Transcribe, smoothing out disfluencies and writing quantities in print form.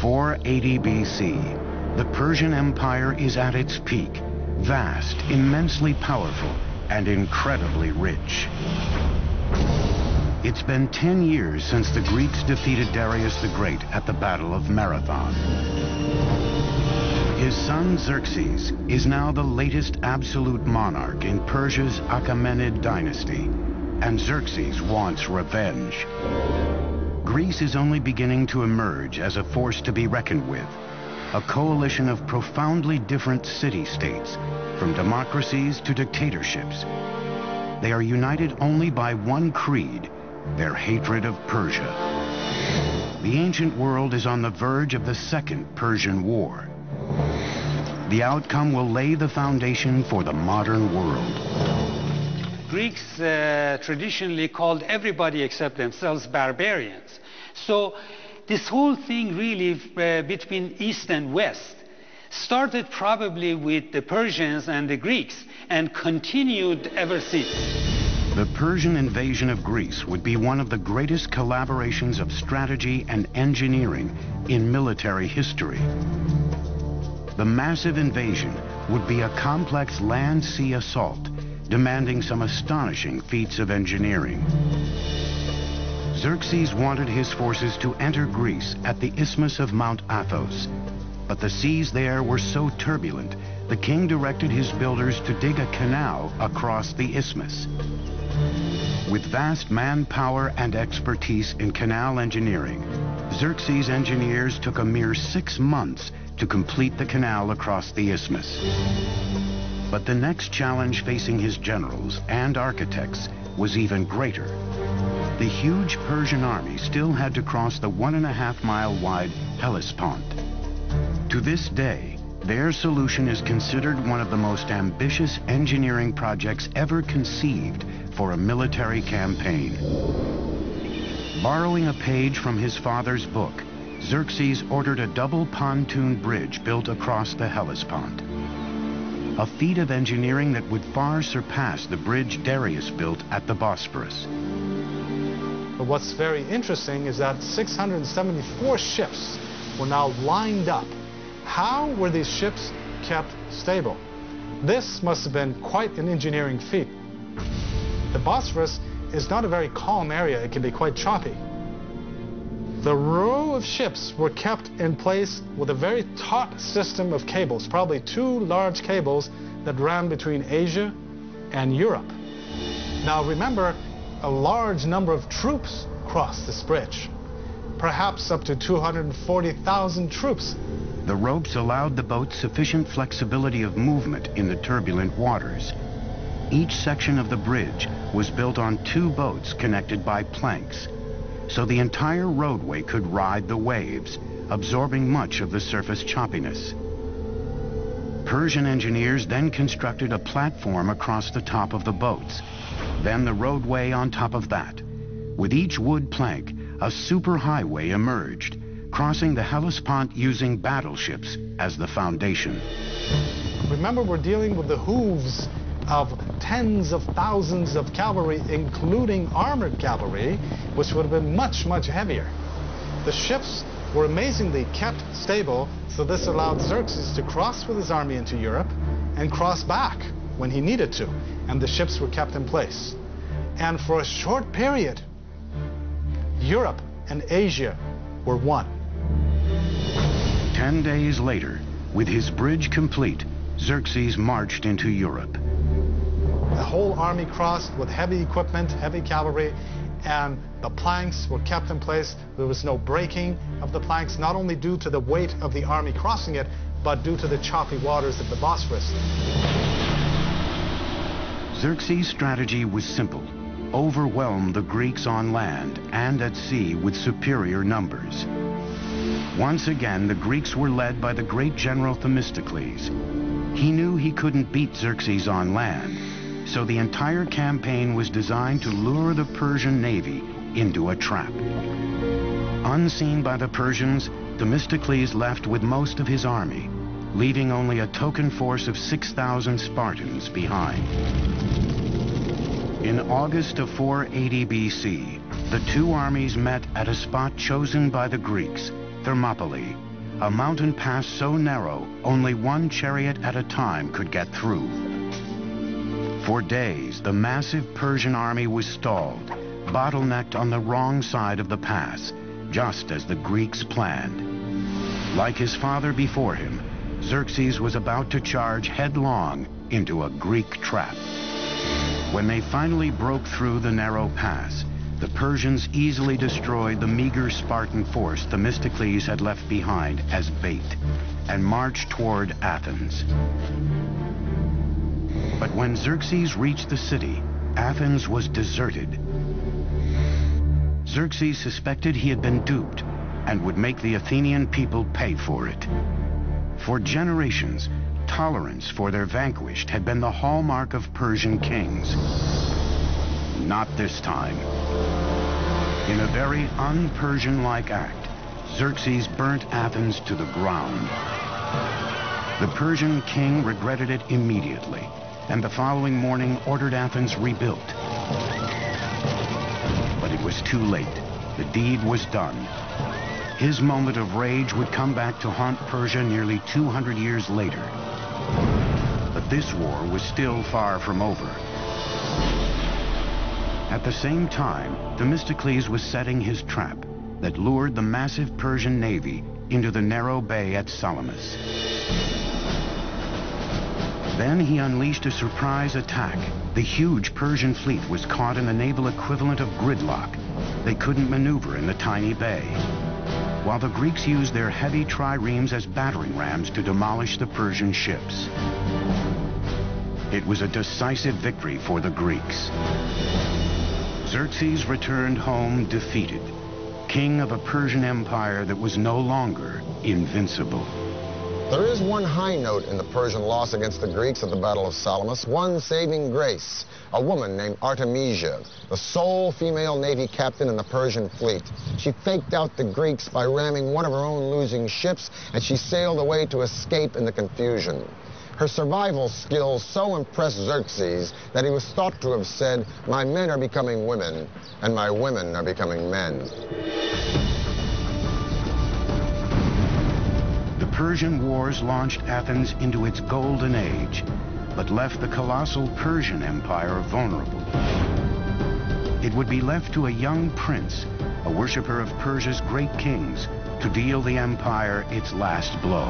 480 BC, the Persian Empire is at its peak, vast, immensely powerful, and incredibly rich. It's been 10 years since the Greeks defeated Darius the Great at the Battle of Marathon. His son Xerxes is now the latest absolute monarch in Persia's Achaemenid dynasty, and Xerxes wants revenge. Greece is only beginning to emerge as a force to be reckoned with, a coalition of profoundly different city-states, from democracies to dictatorships. They are united only by one creed, their hatred of Persia. The ancient world is on the verge of the Second Persian War. The outcome will lay the foundation for the modern world. Greeks traditionally called everybody except themselves barbarians. So this whole thing really between East and West started probably with the Persians and the Greeks and continued ever since. The Persian invasion of Greece would be one of the greatest collaborations of strategy and engineering in military history. The massive invasion would be a complex land-sea assault, demanding some astonishing feats of engineering. Xerxes wanted his forces to enter Greece at the isthmus of Mount Athos, but the seas there were so turbulent, the king directed his builders to dig a canal across the isthmus. With vast manpower and expertise in canal engineering, Xerxes' engineers took a mere 6 months to complete the canal across the isthmus. But the next challenge facing his generals and architects was even greater. The huge Persian army still had to cross the 1.5-mile wide Hellespont. To this day, their solution is considered one of the most ambitious engineering projects ever conceived for a military campaign. Borrowing a page from his father's book, Xerxes ordered a double pontoon bridge built across the Hellespont. A feat of engineering that would far surpass the bridge Darius built at the Bosphorus. But what's very interesting is that 674 ships were now lined up. How were these ships kept stable? This must have been quite an engineering feat. The Bosphorus is not a very calm area. It can be quite choppy. The row of ships were kept in place with a very taut system of cables, probably 2 large cables that ran between Asia and Europe. Now remember, a large number of troops crossed this bridge, perhaps up to 240,000 troops. The ropes allowed the boat sufficient flexibility of movement in the turbulent waters. Each section of the bridge was built on 2 boats connected by planks, so the entire roadway could ride the waves, absorbing much of the surface choppiness. Persian engineers then constructed a platform across the top of the boats, then the roadway on top of that. With each wood plank, a superhighway emerged, crossing the Hellespont using battleships as the foundation. Remember, we're dealing with the hooves of tens of thousands of cavalry, including armored cavalry, which would have been much, much heavier. The ships were amazingly kept stable, so this allowed Xerxes to cross with his army into Europe and cross back when he needed to, and the ships were kept in place. And for a short period, Europe and Asia were one. 10 days later, with his bridge complete, Xerxes marched into Europe. The whole army crossed with heavy equipment, heavy cavalry, and the planks were kept in place. There was no breaking of the planks, not only due to the weight of the army crossing it, but due to the choppy waters of the Bosphorus. Xerxes' strategy was simple: overwhelm the Greeks on land and at sea with superior numbers. Once again, the Greeks were led by the great general Themistocles. He knew he couldn't beat Xerxes on land, so the entire campaign was designed to lure the Persian navy into a trap. Unseen by the Persians, Themistocles left with most of his army, leaving only a token force of 6,000 Spartans behind. In August of 480 BC, the two armies met at a spot chosen by the Greeks, Thermopylae, a mountain pass so narrow only one chariot at a time could get through. For days, the massive Persian army was stalled, bottlenecked on the wrong side of the pass, just as the Greeks planned. Like his father before him, Xerxes was about to charge headlong into a Greek trap. When they finally broke through the narrow pass, the Persians easily destroyed the meager Spartan force Themistocles had left behind as bait and marched toward Athens. But when Xerxes reached the city, Athens was deserted. Xerxes suspected he had been duped and would make the Athenian people pay for it. For generations, tolerance for their vanquished had been the hallmark of Persian kings. Not this time. In a very un-Persian-like act, Xerxes burnt Athens to the ground. The Persian king regretted it immediately, and the following morning ordered Athens rebuilt. But it was too late. The deed was done. His moment of rage would come back to haunt Persia nearly 200 years later. But this war was still far from over. At the same time, Themistocles was setting his trap that lured the massive Persian navy into the narrow bay at Salamis. Then he unleashed a surprise attack. The huge Persian fleet was caught in the naval equivalent of gridlock. They couldn't maneuver in the tiny bay, while the Greeks used their heavy triremes as battering rams to demolish the Persian ships. It was a decisive victory for the Greeks. Xerxes returned home defeated, king of a Persian empire that was no longer invincible. There is one high note in the Persian loss against the Greeks at the Battle of Salamis, one saving grace, a woman named Artemisia, the sole female navy captain in the Persian fleet. She faked out the Greeks by ramming one of her own losing ships, and she sailed away to escape in the confusion. Her survival skills so impressed Xerxes that he was thought to have said, "My men are becoming women, and my women are becoming men." The Persian wars launched Athens into its golden age, but left the colossal Persian Empire vulnerable. It would be left to a young prince, a worshiper of Persia's great kings, to deal the empire its last blow.